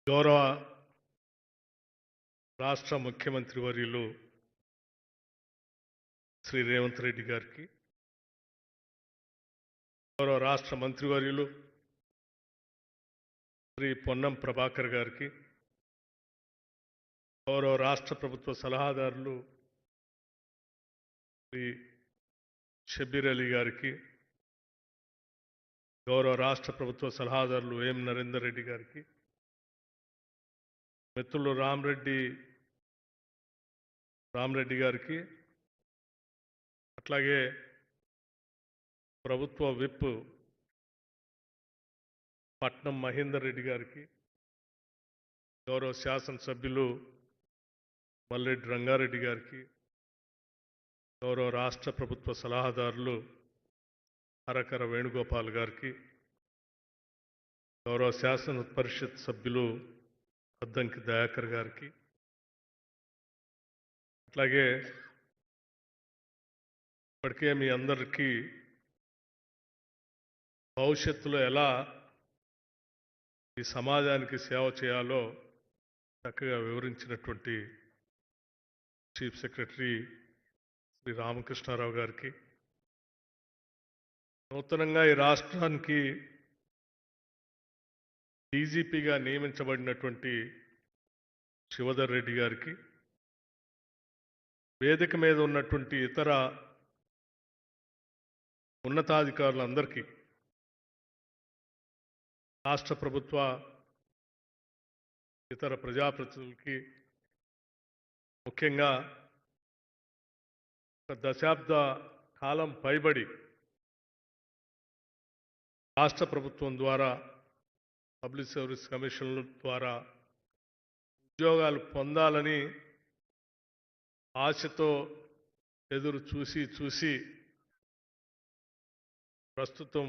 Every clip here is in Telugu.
గౌరవ రాష్ట్ర ముఖ్యమంత్రి వర్యులు శ్రీ రేవంత్ రెడ్డి గారికి, గౌరవ రాష్ట్ర మంత్రివర్యులు శ్రీ పొన్నం ప్రభాకర్ గారికి, గౌరవ రాష్ట్ర ప్రభుత్వ సలహాదారులు శ్రీ షబ్బీర్ అలీ గారికి, గౌరవ రాష్ట్ర ప్రభుత్వ సలహాదారులు ఎం నరేందర్ రెడ్డి గారికి, మిత్రులు రామరెడ్డి గారికి, అట్లాగే ప్రభుత్వ విప్ పట్నం మహేందర్ రెడ్డి గారికి, గౌరవ శాసనసభ్యులు మల్లెడ్డి రంగారెడ్డి గారికి, గౌరవ రాష్ట్ర ప్రభుత్వ సలహాదారులు హరకర వేణుగోపాల్ గారికి, గౌరవ శాసన పరిషత్ సభ్యులు అద్దంకి దయాకర్ గారికి, అట్లాగే ఇప్పటికే మీ అందరికీ భవిష్యత్తులో ఎలా ఈ సమాజానికి సేవ చేయాలో చక్కగా వివరించినటువంటి చీఫ్ సెక్రటరీ శ్రీ రామకృష్ణారావు గారికి, నూతనంగా ఈ రాష్ట్రానికి డీజీపీగా నియమించబడినటువంటి శివధర్ రెడ్డి గారికి, వేదిక మీద ఉన్నటువంటి ఇతర ఉన్నతాధికారులందరికీ, రాష్ట్ర ప్రభుత్వ ఇతర ప్రజాప్రతినిధులకి, ముఖ్యంగా ఒక దశాబ్ద కాలం పైబడి రాష్ట్ర ప్రభుత్వం ద్వారా పబ్లిక్ సర్వీస్ కమిషన్ల ద్వారా ఉద్యోగాలు పొందాలని ఆశతో ఎదురు చూసి ప్రస్తుతం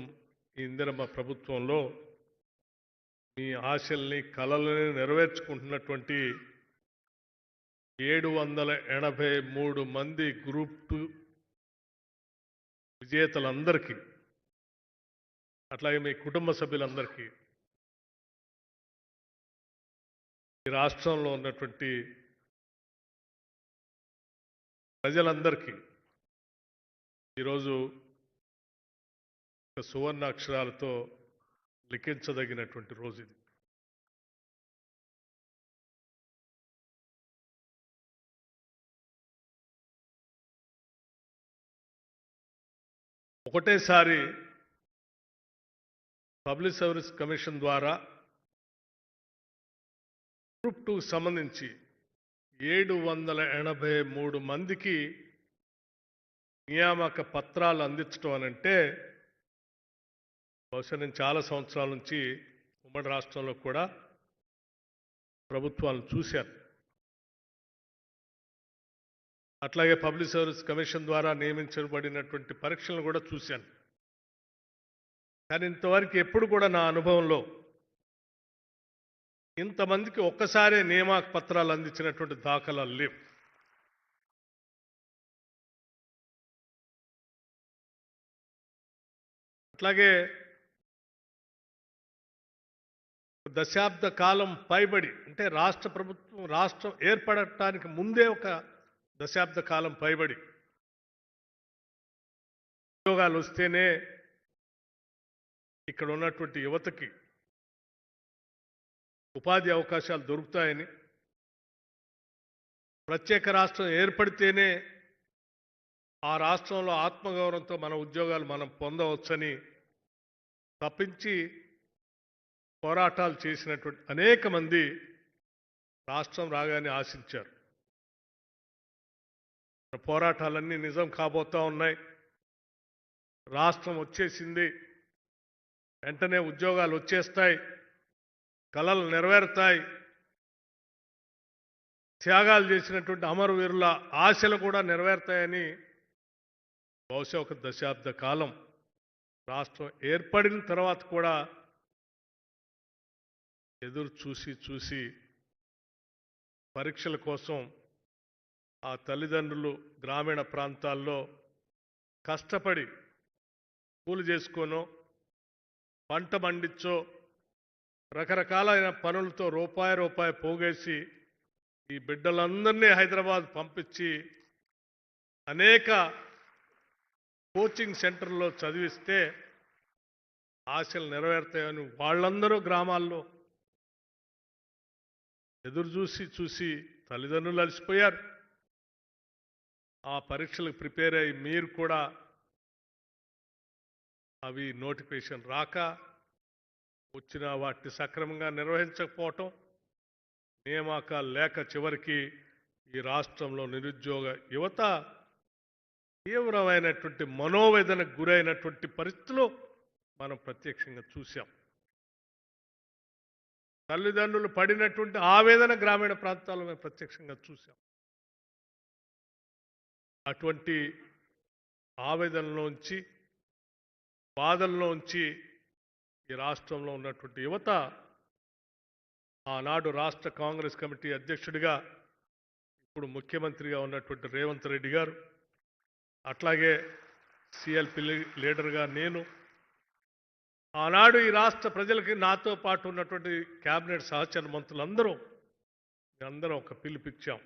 ఈ ఇందిరమ్మ ప్రభుత్వంలో మీ ఆశల్ని కలలని నెరవేర్చుకుంటున్నటువంటి 783 మంది గ్రూప్ 2 విజేతలందరికీ, అట్లాగే మీ కుటుంబ సభ్యులందరికీ, ఈ రాష్ట్రంలో ఉన్నటువంటి ప్రజలందరికీ ఈరోజు ఒక సువర్ణ అక్షరాలతో లిఖించదగినటువంటి రోజు ఇది. ఒకటేసారి పబ్లిక్ సర్వీస్ కమిషన్ ద్వారా గ్రూప్ 2 సంబంధించి 783 మందికి నియామక పత్రాలు అందించడం అనంటే, బహుశా నేను చాలా సంవత్సరాల నుంచి ఉమ్మడి రాష్ట్రంలో కూడా ప్రభుత్వాలను చూశాను. అట్లాగే పబ్లిక్ సర్వీస్ కమిషన్ ద్వారా నియమించబడినటువంటి పరీక్షలను కూడా చూశాను. కానీ ఇంతవరకు ఎప్పుడు కూడా నా అనుభవంలో ఇంతమందికి ఒక్కసారే నియామక పత్రాలు అందించినటువంటి దాఖలాలు లేవు. అట్లాగే దశాబ్ద కాలం పైబడి, అంటే రాష్ట్రం ఏర్పడటానికి ముందే ఒక దశాబ్ద కాలం పైబడి ఉద్యోగాలు వస్తేనే ఇక్కడ ఉన్నటువంటి యువతకి ఉపాధి అవకాశాలు దొరుకుతాయని, ప్రత్యేక రాష్ట్రం ఏర్పడితేనే ఆ రాష్ట్రంలో ఆత్మగౌరవంతో మన ఉద్యోగాలు మనం పొందవచ్చని తప్పించి పోరాటాలు చేసినటువంటి అనేక మంది రాష్ట్రం రాగానే ఆశించారు. పోరాటాలన్నీ నిజం కాబోతా ఉన్నాయి. రాష్ట్రం వచ్చేసింది, వెంటనే ఉద్యోగాలు వచ్చేస్తాయి, కలలు నెరవేరుతాయి, త్యాగాలు చేసినటువంటి అమరవీరుల ఆశలు కూడా నెరవేరుతాయని బహుశా ఒక దశాబ్ద కాలం రాష్ట్రం ఏర్పడిన తర్వాత కూడా ఎదురు చూసి పరీక్షల కోసం ఆ తల్లిదండ్రులు గ్రామీణ ప్రాంతాల్లో కష్టపడి కూలి చేసుకోనో పంట పండించో రకరకాలైన పనులతో రూపాయి పోగేసి ఈ బిడ్డలందరినీ హైదరాబాద్ పంపించి అనేక కోచింగ్ సెంటర్లో చదివిస్తే ఆశలు నెరవేరుతాయని వాళ్ళందరూ గ్రామాల్లో ఎదురు చూసి తల్లిదండ్రులు అలసిపోయారు. ఆ పరీక్షలకు ప్రిపేర్ అయ్యి మీరు కూడా అవి నోటిఫికేషన్ రాక వచ్చిన వాటిని సక్రమంగా నిర్వహించకపోవటం, నియామకాలు లేక చివరికి ఈ రాష్ట్రంలో నిరుద్యోగ యువత తీవ్రమైనటువంటి మనోవేదనకు గురైనటువంటి పరిస్థితులు మనం ప్రత్యక్షంగా చూశాం. తల్లిదండ్రులు పడినటువంటి ఆవేదన గ్రామీణ ప్రాంతాల్లో మేము ప్రత్యక్షంగా చూశాం. అటువంటి ఆవేదనలోంచి బాధల్లోంచి ఈ రాష్ట్రంలో ఉన్నటువంటి యువత ఆనాడు రాష్ట్ర కాంగ్రెస్ కమిటీ అధ్యక్షుడిగా ఇప్పుడు ముఖ్యమంత్రిగా ఉన్నటువంటి రేవంత్ రెడ్డి గారు, అట్లాగే సిఎల్పి లీడర్గా నేను ఆనాడు ఈ రాష్ట్ర ప్రజలకి నాతో పాటు ఉన్నటువంటి కేబినెట్ సహచర మంత్రులందరూ అందరం ఒక పిలుపిచ్చాం.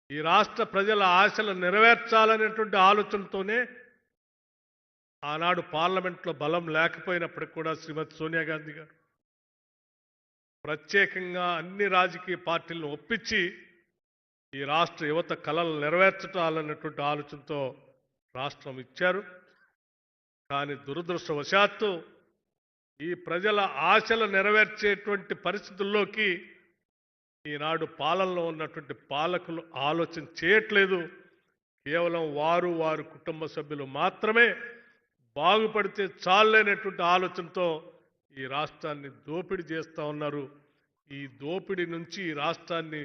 ఈ రాష్ట్ర ప్రజల ఆశలు నెరవేర్చాలనేటువంటి ఆలోచనతోనే ఆనాడు పార్లమెంట్లో బలం లేకపోయినప్పటికీ కూడా శ్రీమతి సోనియా గాంధీ గారు ప్రత్యేకంగా అన్ని రాజకీయ పార్టీలను ఒప్పించి ఈ రాష్ట్ర యువత కలలు నెరవేర్చటాలన్నటువంటి ఆలోచనతో రాష్ట్రం ఇచ్చారు. కానీ దురదృష్టవశాత్తు ఈ ప్రజల ఆశలు నెరవేర్చేటువంటి పరిస్థితుల్లోకి ఈనాడు పాలనలో ఉన్నటువంటి పాలకులు ఆలోచన చేయట్లేదు. కేవలం వారి కుటుంబ సభ్యులు మాత్రమే బాగుపడితే చాలనేటువంటి ఆలోచనతో ఈ రాష్ట్రాన్ని దోపిడీ చేస్తూ ఉన్నారు. ఈ దోపిడీ నుంచి ఈ రాష్ట్రాన్ని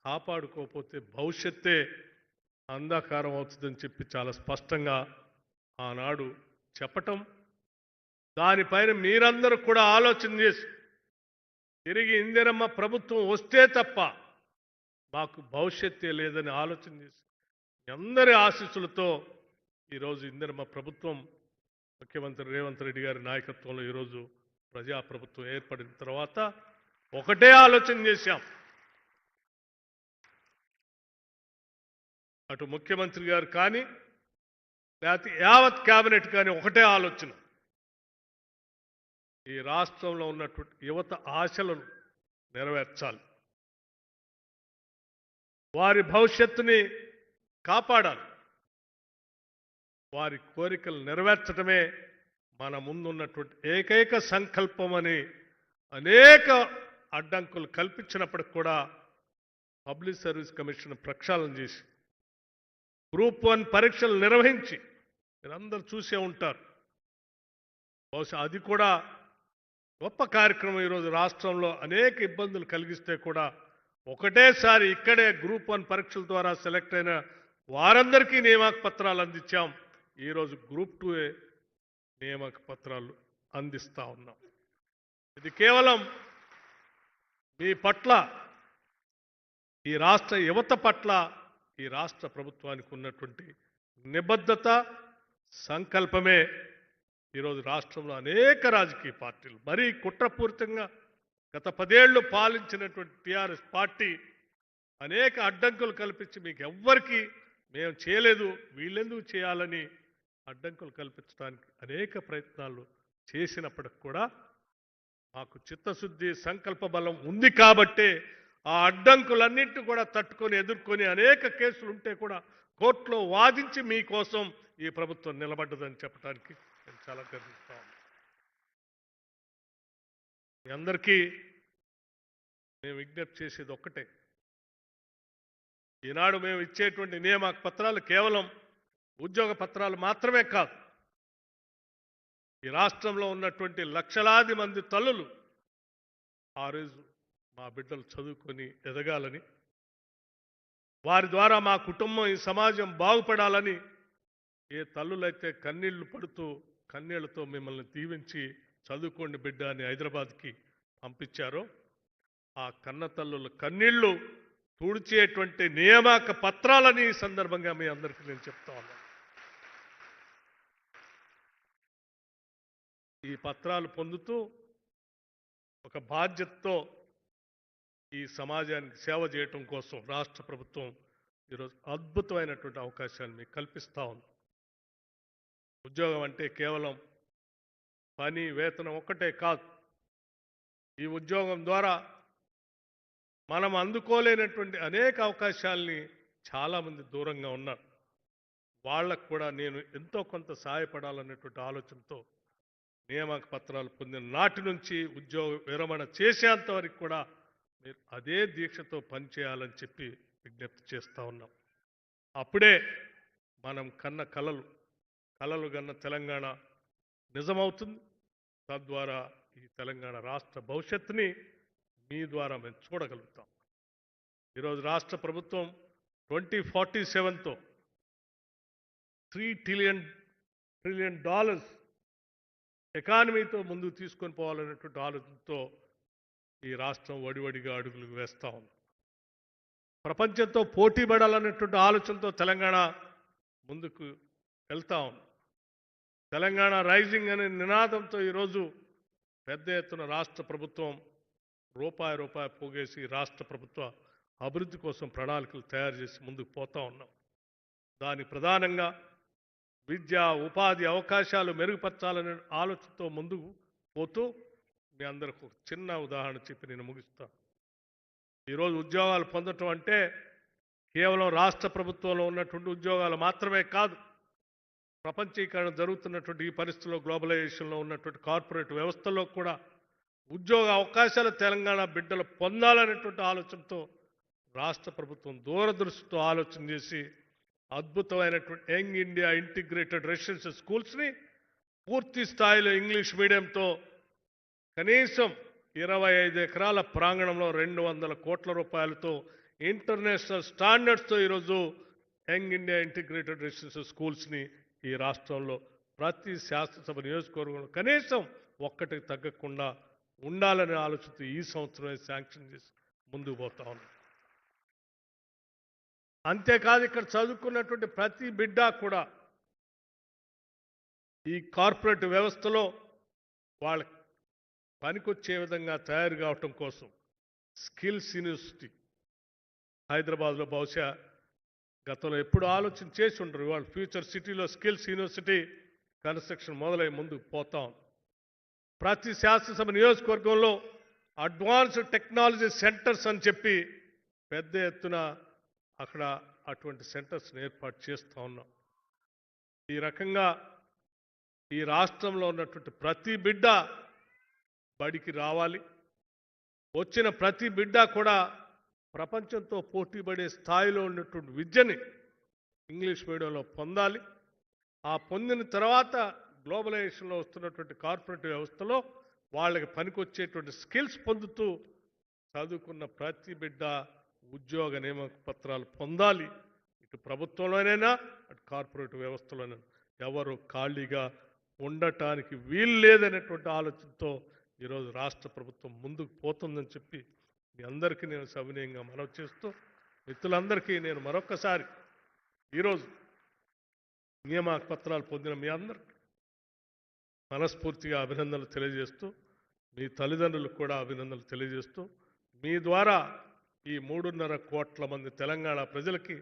కాపాడుకోకపోతే భవిష్యత్తే అంధకారం అవుతుందని చెప్పి చాలా స్పష్టంగా ఆనాడు చెప్పటం, దానిపైన మీరందరూ కూడా ఆలోచన చేసి తిరిగి ఇందిరమ్మ ప్రభుత్వం వస్తే తప్ప మాకు భవిష్యత్తే లేదని ఆలోచన చేసి అందరి ఆశీస్సులతో ఈరోజు ఇందిరమ్మ ప్రభుత్వం ముఖ్యమంత్రి రేవంత్ రెడ్డి గారి నాయకత్వంలో ఈరోజు ప్రజాప్రభుత్వం ఏర్పడిన తర్వాత ఒకటే ఆలోచన చేశాం. అటు ముఖ్యమంత్రి గారు కానీ లేకపోతే యావత్ కేబినెట్ కానీ ఒకటే ఆలోచన, ఈ రాష్ట్రంలో ఉన్నటువంటి యువత ఆశలను నెరవేర్చాలి, వారి భవిష్యత్తుని కాపాడాలి, వారి కోరికలు నెరవేర్చడమే మన ముందున్నటువంటి ఏకైక సంకల్పం అని అనేక అడ్డంకులు కల్పించినప్పటికి కూడా పబ్లిక్ సర్వీస్ కమిషన్ ప్రక్షాళన చేసి గ్రూప్ 1 పరీక్షలు నిర్వహించి మీరందరూ చూసే ఉంటారు. బహుశా అది కూడా గొప్ప కార్యక్రమం. ఈరోజు రాష్ట్రంలో అనేక ఇబ్బందులు కలిగిస్తే కూడా ఒకటేసారి ఇక్కడే గ్రూప్ 1 పరీక్షల ద్వారా సెలెక్ట్ అయిన వారందరికీ నియామక పత్రాలు అందించాం. ఈరోజు గ్రూప్ 2 నియామక పత్రాలు అందిస్తూ ఉన్నాం. ఇది కేవలం మీ పట్ల, ఈ రాష్ట్ర యువత పట్ల ఈ రాష్ట్ర ప్రభుత్వానికి ఉన్నటువంటి నిబద్ధత, సంకల్పమే ఈరోజు రాష్ట్రంలో అనేక రాజకీయ పార్టీలు మరీ కుట్రపూరితంగా గత 10 ఏళ్లు పాలించినటువంటి టీఆర్ఎస్ పార్టీ అనేక అడ్డంకులు కల్పించి మీకు ఎవ్వరికీ మేము చేయలేదు, వీళ్ళెందుకు చేయాలని అడ్డంకులు కల్పించడానికి అనేక ప్రయత్నాలు చేసినప్పటికి కూడా మాకు చిత్తశుద్ధి, సంకల్ప బలం ఉంది కాబట్టే ఆ అడ్డంకులన్నింటినీ కూడా తట్టుకొని ఎదుర్కొని అనేక కేసులు ఉంటే కూడా కోర్టులో వాదించి మీకోసం ఈ ప్రభుత్వం నిలబడ్డదని చెప్పడానికి నేను చాలా గర్విస్తా ఉన్నాను. మీ అందరికీ మేము విజ్ఞప్తి చేసేది ఒక్కటే, ఈనాడు మేము ఇచ్చేటువంటి నియామక పత్రాలు కేవలం ఉద్యోగ పత్రాలు మాత్రమే కాదు. ఈ రాష్ట్రంలో ఉన్నటువంటి లక్షలాది మంది తల్లులు ఆ రోజు మా బిడ్డలు చదువుకొని ఎదగాలని, వారి ద్వారా మా కుటుంబం, ఈ సమాజం బాగుపడాలని ఏ తల్లులైతే కన్నీళ్లు పడుతూ కన్నీళ్లతో మిమ్మల్ని దీవించి చదువుకోండి బిడ్డ అని హైదరాబాద్కి పంపించారో ఆ కన్న తల్లుల కన్నీళ్లు తుడిచేటువంటి నియామక పత్రాలని ఈ సందర్భంగా మీ అందరికీ నేను చెప్తా ఉన్నాను. ఈ పత్రాలు పొందుతూ ఒక బాధ్యతతో ఈ సమాజానికి సేవ చేయటం కోసం రాష్ట్ర ప్రభుత్వం ఈరోజు అద్భుతమైనటువంటి అవకాశాన్ని మీకు కల్పిస్తూ ఉంది. ఉద్యోగం అంటే కేవలం పని వేతనం ఒక్కటే కాదు. ఈ ఉద్యోగం ద్వారా మనం అందుకోలేనటువంటి అనేక అవకాశాలని చాలామంది దూరంగా ఉన్నారు. వాళ్ళకు కూడా నేను ఎంతో కొంత సహాయపడాలనేటువంటి ఆలోచనతో నియామక పత్రాలు పొందిన నాటి నుంచి ఉద్యోగ విరమణ చేసేంత వరకు కూడా మీరు అదే దీక్షతో పనిచేయాలని చెప్పి విజ్ఞప్తి చేస్తూ ఉన్నాం. అప్పుడే మనం కన్న కలలు కన్న తెలంగాణ నిజమవుతుంది. తద్వారా ఈ తెలంగాణ రాష్ట్ర భవిష్యత్తుని మీ ద్వారా మేము చూడగలుగుతాం. ఈరోజు రాష్ట్ర ప్రభుత్వం 2047తో $3 ట్రిలియన్ ఎకానమీతో ముందుకు తీసుకొని పోవాలనేటువంటి ఆలోచనతో ఈ రాష్ట్రం వడివడిగా అడుగులు వేస్తూ ఉంది. ప్రపంచంతో పోటీ పడాలనేటువంటి ఆలోచనతో తెలంగాణ ముందుకు వెళ్తా ఉంది. తెలంగాణ రైజింగ్ అనే నినాదంతో ఈరోజు పెద్ద ఎత్తున రాష్ట్ర ప్రభుత్వం రూపాయి పోగేసి రాష్ట్ర ప్రభుత్వ అభివృద్ధి కోసం ప్రణాళికలు తయారు చేసి ముందుకు పోతా ఉన్నాం. దాని ప్రధానంగా విద్య ఉపాధి అవకాశాలు మెరుగుపరచాలనే ఆలోచనతో ముందుకు పోతూ మీ అందరికి ఒక చిన్న ఉదాహరణ చెప్పి నేను ముగిస్తాను. ఈరోజు ఉద్యోగాలు పొందటం అంటే కేవలం రాష్ట్ర ప్రభుత్వంలో ఉన్నటువంటి ఉద్యోగాలు మాత్రమే కాదు. ప్రపంచీకరణ జరుగుతున్నటువంటి ఈ పరిస్థితుల్లో గ్లోబలైజేషన్లో ఉన్నటువంటి కార్పొరేట్ వ్యవస్థలో కూడా ఉద్యోగ అవకాశాలు తెలంగాణ బిడ్డలు పొందాలనేటువంటి ఆలోచనతో రాష్ట్ర ప్రభుత్వం దూరదృష్టితో ఆలోచన చేసి అద్భుతమైనటువంటి యంగ్ ఇండియా ఇంటిగ్రేటెడ్ రెసిడెన్షియల్ స్కూల్స్ని పూర్తి స్థాయిలో ఇంగ్లీష్ మీడియంతో కనీసం 25 ఎకరాల ప్రాంగణంలో 200 కోట్ల రూపాయలతో ఇంటర్నేషనల్ స్టాండర్డ్స్తో ఈరోజు యంగ్ ఇండియా ఇంటిగ్రేటెడ్ రెసిడెన్షియల్ స్కూల్స్ని ఈ రాష్ట్రంలో ప్రతి శాసనసభ నియోజకవర్గంలో కనీసం ఒక్కటికి తగ్గకుండా ఉండాలనే ఆలోచనతో ఈ సంవత్సరమే శాంక్షన్ చేసి ముందుకు పోతా ఉన్నాం. అంతేకాదు ఇక్కడ చదువుకున్నటువంటి ప్రతి బిడ్డ కూడా ఈ కార్పొరేట్ వ్యవస్థలో వాళ్ళ పనికొచ్చే విధంగా తయారు కావటం కోసం స్కిల్స్ యూనివర్సిటీ హైదరాబాద్లో బహుశా గతంలో ఎప్పుడు ఆలోచన చేసి ఉండరు. వాళ్ళు ఫ్యూచర్ సిటీలో స్కిల్స్ యూనివర్సిటీ కన్స్ట్రక్షన్ మొదలై ముందుకు పోతాం. ప్రతి శాసనసభ నియోజకవర్గంలో అడ్వాన్స్డ్ టెక్నాలజీ సెంటర్స్ అని చెప్పి పెద్ద ఎత్తున అక్కడ అటువంటి సెంటర్స్ని ఏర్పాటు చేస్తూ ఉన్నాం. ఈ రకంగా ఈ రాష్ట్రంలో ఉన్నటువంటి ప్రతి బిడ్డ బడికి రావాలి. వచ్చిన ప్రతి బిడ్డ కూడా ప్రపంచంతో పోటీపడే స్థాయిలో ఉన్నటువంటి విద్యని ఇంగ్లీష్ మీడియంలో పొందాలి. ఆ పొందిన తర్వాత గ్లోబలైజేషన్లో వస్తున్నటువంటి కార్పొరేట్ వ్యవస్థలో వాళ్ళకి పనికొచ్చేటువంటి స్కిల్స్ పొందుతూ చదువుకున్న ప్రతి బిడ్డ ఉద్యోగ నియామక పత్రాలు పొందాలి. ఇటు ప్రభుత్వంలోనైనా అటు కార్పొరేట్ వ్యవస్థలోనైనా ఎవరు ఖాళీగా ఉండటానికి వీలు లేదనేటువంటి ఆలోచనతో ఈరోజు రాష్ట్ర ప్రభుత్వం ముందుకు పోతుందని చెప్పి మీ అందరికీ నేను సవినయంగా మనవి చేస్తూ మిత్రులందరికీ నేను మరొక్కసారి ఈరోజు నియామక పత్రాలు పొందిన మీ అందరికీ మనస్ఫూర్తిగా అభినందనలు తెలియజేస్తూ మీ తల్లిదండ్రులకు కూడా అభినందనలు తెలియజేస్తూ మీ ద్వారా ఈ 3.5 కోట్ల మంది తెలంగాణ ప్రజలకి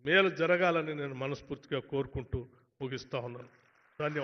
మేలు జరగాలని నేను మనస్ఫూర్తిగా కోరుకుంటూ ముగిస్తా ఉన్నాను. ధన్యవాదాలు.